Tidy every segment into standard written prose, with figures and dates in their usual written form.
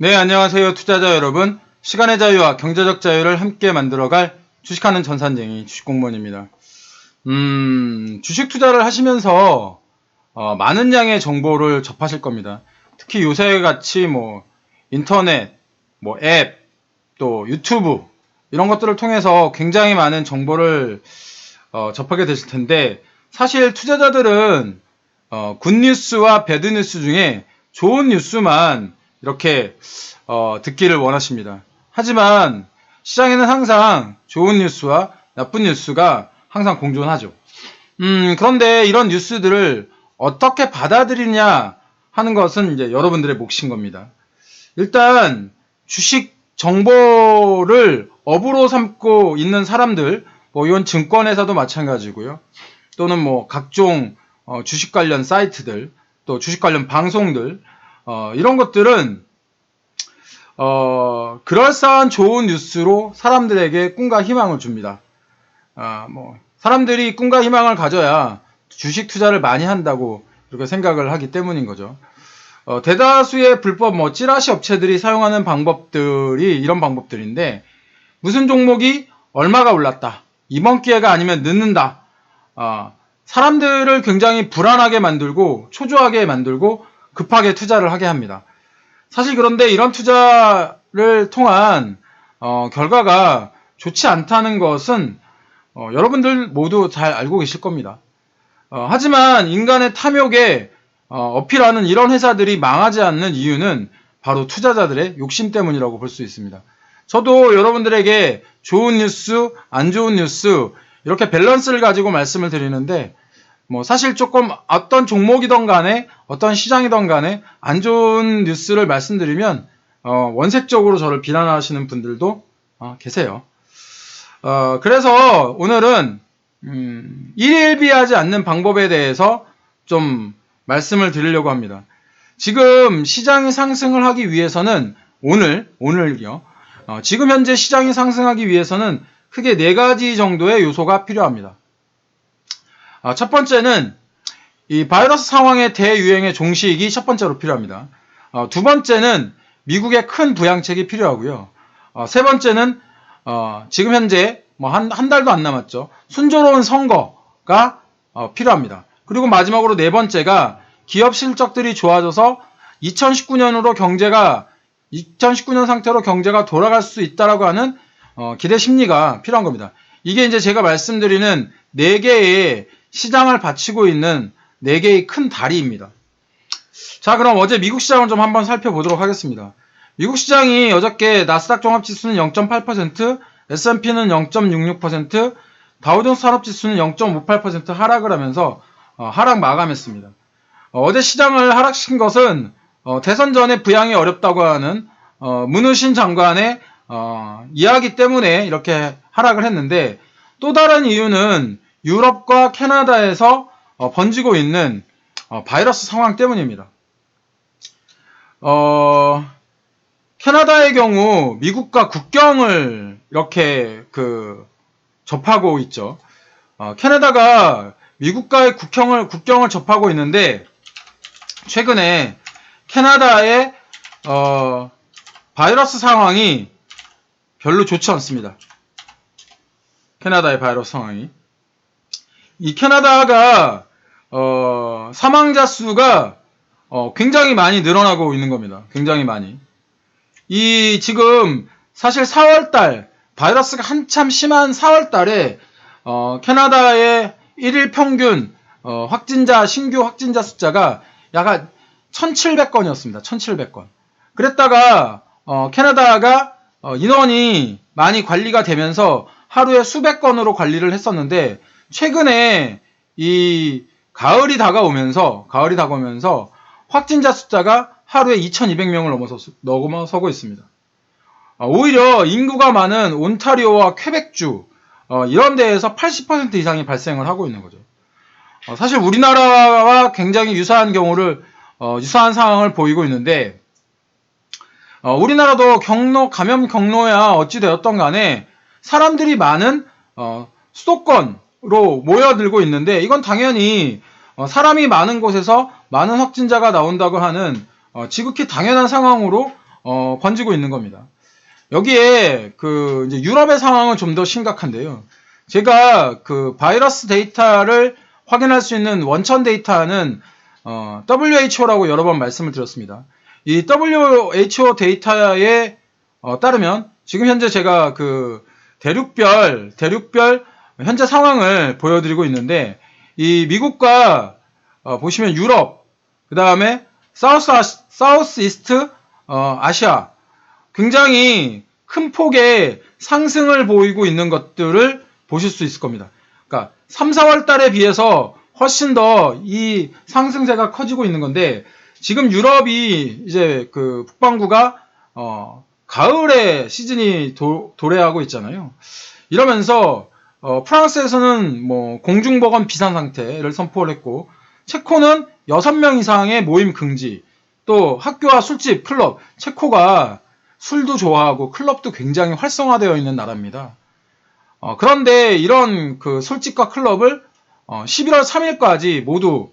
네, 안녕하세요. 투자자 여러분. 시간의 자유와 경제적 자유를 함께 만들어갈 주식하는 전산쟁이 주식공무원입니다. 주식 투자를 하시면서 많은 양의 정보를 접하실 겁니다. 특히 요새 같이 인터넷, 앱, 또 유튜브 이런 것들을 통해서 굉장히 많은 정보를 접하게 되실 텐데, 사실 투자자들은 굿뉴스와 배드뉴스 중에 좋은 뉴스만 이렇게 듣기를 원하십니다. 하지만 시장에는 항상 좋은 뉴스와 나쁜 뉴스가 항상 공존하죠. 그런데 이런 뉴스들을 어떻게 받아들이냐 하는 것은 이제 여러분들의 몫인 겁니다. 일단 주식 정보를 업으로 삼고 있는 사람들, 이건 증권회사도 마찬가지고요. 또는 각종 주식 관련 사이트들, 또 주식 관련 방송들, 이런 것들은 그럴싸한 좋은 뉴스로 사람들에게 꿈과 희망을 줍니다. 사람들이 꿈과 희망을 가져야 주식 투자를 많이 한다고 이렇게 생각을 하기 때문인 거죠. 대다수의 불법 찌라시 업체들이 사용하는 방법들이 이런 방법들인데, 무슨 종목이 얼마가 올랐다, 이번 기회가 아니면 늦는다, 사람들을 굉장히 불안하게 만들고 초조하게 만들고 급하게 투자를 하게 합니다. 사실 그런데 이런 투자를 통한 결과가 좋지 않다는 것은 여러분들 모두 잘 알고 계실 겁니다. 하지만 인간의 탐욕에 어필하는 이런 회사들이 망하지 않는 이유는 바로 투자자들의 욕심 때문이라고 볼 수 있습니다. 저도 여러분들에게 좋은 뉴스, 안 좋은 뉴스 이렇게 밸런스를 가지고 말씀을 드리는데, 사실 조금 어떤 종목이든 간에 어떤 시장이든 간에 안 좋은 뉴스를 말씀드리면 원색적으로 저를 비난하시는 분들도 계세요. 그래서 오늘은 일일비하지 않는 방법에 대해서 좀 말씀을 드리려고 합니다. 지금 시장이 상승을 하기 위해서는 오늘요. 지금 현재 시장이 상승하기 위해서는 크게 4가지 정도의 요소가 필요합니다. 첫 번째는 이 바이러스 상황의 대유행의 종식이 첫 번째로 필요합니다. 두 번째는 미국의 큰 부양책이 필요하고요. 세 번째는 지금 현재 한 달도 안 남았죠. 순조로운 선거가 필요합니다. 그리고 마지막으로 네 번째가 기업 실적들이 좋아져서 2019년 상태로 경제가 돌아갈 수 있다라고 하는 기대 심리가 필요한 겁니다. 이게 이제 제가 말씀드리는 4개의 시장을 받치고 있는 4개의 큰 다리입니다. 자, 그럼 어제 미국 시장을 좀 한번 살펴보도록 하겠습니다. 미국 시장이 어저께 나스닥 종합지수는 0.8%, S&P는 0.66%, 다우존스 산업지수는 0.58% 하락을 하면서 하락 마감했습니다. 어제 시장을 하락시킨 것은 대선 전에 부양이 어렵다고 하는 문우신 장관의 이야기 때문에 이렇게 하락을 했는데, 또 다른 이유는 유럽과 캐나다에서 번지고 있는 바이러스 상황 때문입니다. 캐나다의 경우 미국과 국경을 이렇게 접하고 있죠. 캐나다가 미국과의 국경을 접하고 있는데, 최근에 캐나다의 바이러스 상황이 별로 좋지 않습니다. 캐나다의 바이러스 상황이. 이 캐나다가 사망자 수가 굉장히 많이 늘어나고 있는 겁니다. 굉장히 많이. 지금 사실 4월달 바이러스가 한참 심한 4월달에 캐나다의 1일 평균 신규 확진자 숫자가 약 1,700건이었습니다. 1,700건. 그랬다가 캐나다가 인원이 많이 관리가 되면서 하루에 수백 건으로 관리를 했었는데, 최근에 이 가을이 다가오면서 확진자 숫자가 하루에 2,200명을 넘어서고 있습니다. 오히려 인구가 많은 온타리오와 퀘벡주 이런 데에서 80% 이상이 발생을 하고 있는 거죠. 사실 우리나라와 굉장히 유사한 상황을 보이고 있는데, 우리나라도 감염 경로야 어찌 되었던 간에 사람들이 많은 수도권으로 모여들고 있는데, 이건 당연히 사람이 많은 곳에서 많은 확진자가 나온다고 하는 지극히 당연한 상황으로 번지고 있는 겁니다. 여기에 이제 유럽의 상황은 좀 더 심각한데요. 제가 바이러스 데이터를 확인할 수 있는 원천 데이터는 WHO라고 여러 번 말씀을 드렸습니다. 이 WHO 데이터에 따르면 지금 현재 제가 대륙별 현재 상황을 보여드리고 있는데, 이 미국과 보시면 유럽, 그 다음에 사우스 이스트 아시아, 굉장히 큰 폭의 상승을 보이고 있는 것들을 보실 수 있을 겁니다. 그러니까 3, 4월 달에 비해서 훨씬 더 이 상승세가 커지고 있는 건데, 지금 유럽이 이제 북반구가 가을에 시즌이 도래하고 있잖아요. 이러면서 프랑스에서는 뭐 공중보건 비상 상태를 선포를 했고, 체코는 6명 이상의 모임 금지, 또 학교와 술집, 클럽, 체코가 술도 좋아하고 클럽도 굉장히 활성화되어 있는 나라입니다. 그런데 이런 술집과 클럽을 11월 3일까지 모두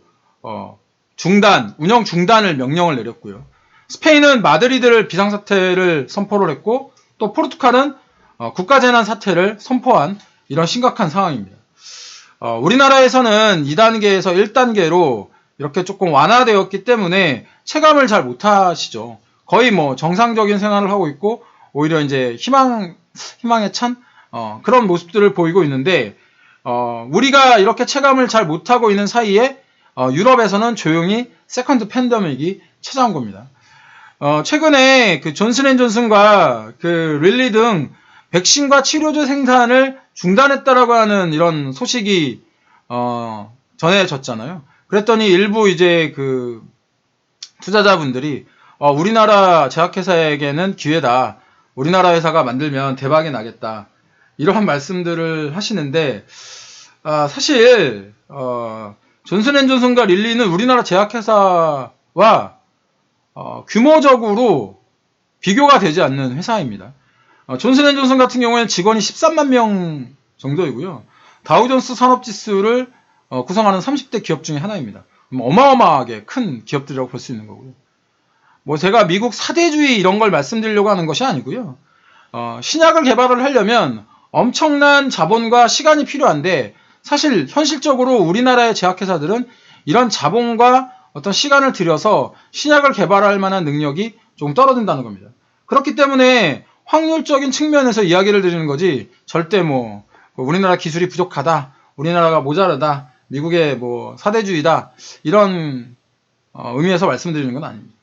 운영 중단을 명령을 내렸고요. 스페인은 마드리드를 비상사태를 선포를 했고, 또 포르투갈은 국가재난 사태를 선포한 이런 심각한 상황입니다. 우리나라에서는 2단계에서 1단계로 이렇게 조금 완화되었기 때문에 체감을 잘 못하시죠. 거의 뭐 정상적인 생활을 하고 있고, 오히려 이제 희망에 찬 그런 모습들을 보이고 있는데, 우리가 이렇게 체감을 잘 못하고 있는 사이에 유럽에서는 조용히 세컨드 팬데믹이 찾아온 겁니다. 최근에 존슨앤존슨과 릴리 등 백신과 치료제 생산을 중단했다라고 하는 이런 소식이 전해졌잖아요. 그랬더니 일부 이제 투자자분들이 우리나라 제약회사에게는 기회다. 우리나라 회사가 만들면 대박이 나겠다. 이런 말씀들을 하시는데, 사실 존슨앤존슨과 릴리는 우리나라 제약회사와 규모적으로 비교가 되지 않는 회사입니다. 존슨앤존슨 같은 경우에는 직원이 13만 명 정도이고요. 다우존스 산업지수를 구성하는 30대 기업 중에 하나입니다. 어마어마하게 큰 기업들이라고 볼 수 있는 거고요. 뭐 제가 미국 사대주의 이런 걸 말씀드리려고 하는 것이 아니고요. 신약을 개발을 하려면 엄청난 자본과 시간이 필요한데, 사실 현실적으로 우리나라의 제약회사들은 이런 자본과 어떤 시간을 들여서 신약을 개발할 만한 능력이 조금 떨어진다는 겁니다. 그렇기 때문에 확률적인 측면에서 이야기를 드리는 거지, 절대 뭐 우리나라 기술이 부족하다, 우리나라가 모자르다, 미국의 뭐 사대주의다, 이런 의미에서 말씀드리는 건 아닙니다.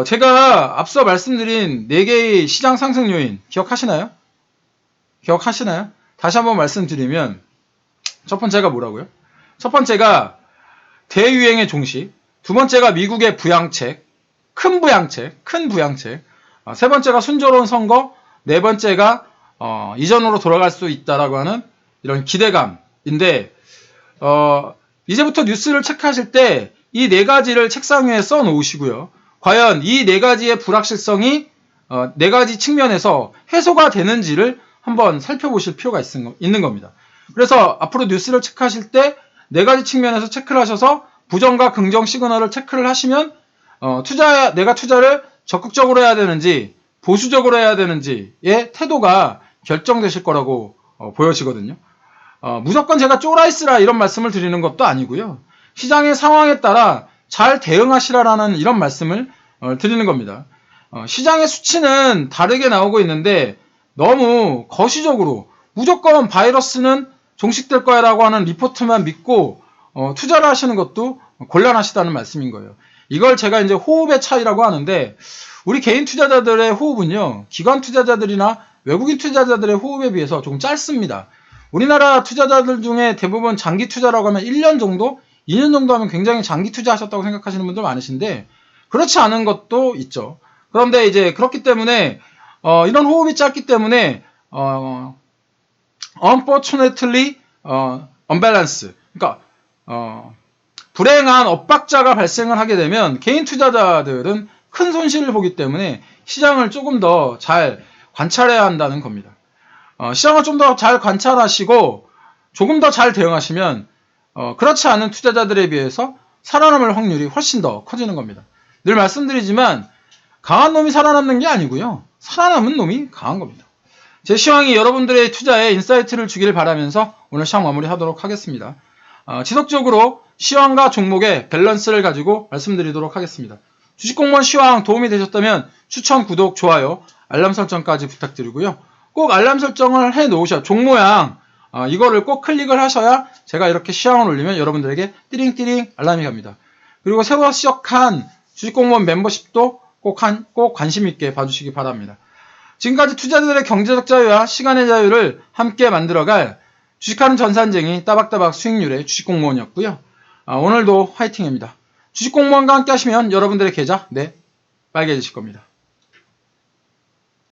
제가 앞서 말씀드린 4개의 시장 상승 요인 기억하시나요? 다시 한번 말씀드리면, 첫 번째가 뭐라고요? 첫 번째가 대유행의 종식, 두 번째가 미국의 부양책, 큰 부양책, 세 번째가 순조로운 선거, 네 번째가 이전으로 돌아갈 수 있다라고 하는 이런 기대감인데, 이제부터 뉴스를 체크하실 때 이 4가지를 책상 위에 써 놓으시고요. 과연 이 4가지의 불확실성이 4가지 측면에서 해소가 되는지를 한번 살펴보실 필요가 있는 겁니다. 그래서 앞으로 뉴스를 체크하실 때 4가지 측면에서 체크를 하셔서 부정과 긍정 시그널을 체크를 하시면 내가 투자를 적극적으로 해야 되는지 보수적으로 해야 되는지의 태도가 결정되실 거라고 보여지거든요. 무조건 제가 쪼라이쓰라 이런 말씀을 드리는 것도 아니고요. 시장의 상황에 따라 잘 대응하시라라는 이런 말씀을 드리는 겁니다. 시장의 수치는 다르게 나오고 있는데, 너무 거시적으로 무조건 바이러스는 종식될 거야 라고 하는 리포트만 믿고 투자를 하시는 것도 곤란하시다는 말씀인 거예요. 이걸 제가 이제 호흡의 차이라고 하는데, 우리 개인 투자자들의 호흡은요, 기관 투자자들이나 외국인 투자자들의 호흡에 비해서 조금 짧습니다. 우리나라 투자자들 중에 대부분 장기 투자라고 하면 1년 정도, 2년 정도 하면 굉장히 장기 투자하셨다고 생각하시는 분들 많으신데, 그렇지 않은 것도 있죠. 그런데 이제 그렇기 때문에 이런 호흡이 짧기 때문에 unfortunately unbalance, 그러니까 불행한 엇박자가 발생을 하게 되면 개인 투자자들은 큰 손실을 보기 때문에 시장을 조금 더 잘 관찰해야 한다는 겁니다. 시장을 좀 더 잘 관찰하시고 조금 더 잘 대응하시면 그렇지 않은 투자자들에 비해서 살아남을 확률이 훨씬 더 커지는 겁니다. 늘 말씀드리지만 강한 놈이 살아남는 게 아니고요. 살아남은 놈이 강한 겁니다. 제 시황이 여러분들의 투자에 인사이트를 주길 바라면서 오늘 시황 마무리하도록 하겠습니다. 지속적으로 시황과 종목의 밸런스를 가지고 말씀드리도록 하겠습니다. 주식공무원 시황 도움이 되셨다면 추천, 구독, 좋아요, 알람 설정까지 부탁드리고요. 꼭 알람 설정을 해 놓으셔야 종모양 이거를 꼭 클릭을 하셔야 제가 이렇게 시황을 올리면 여러분들에게 띠링띠링 알람이 갑니다. 그리고 새로 시작한 주식공무원 멤버십도 꼭 관심 있게 봐주시기 바랍니다. 지금까지 투자자들의 경제적 자유와 시간의 자유를 함께 만들어갈 주식하는 전산쟁이 따박따박 수익률의 주식공무원이었고요. 오늘도 화이팅입니다. 주식공무원과 함께 하시면 여러분들의 계좌 빨개지실 겁니다.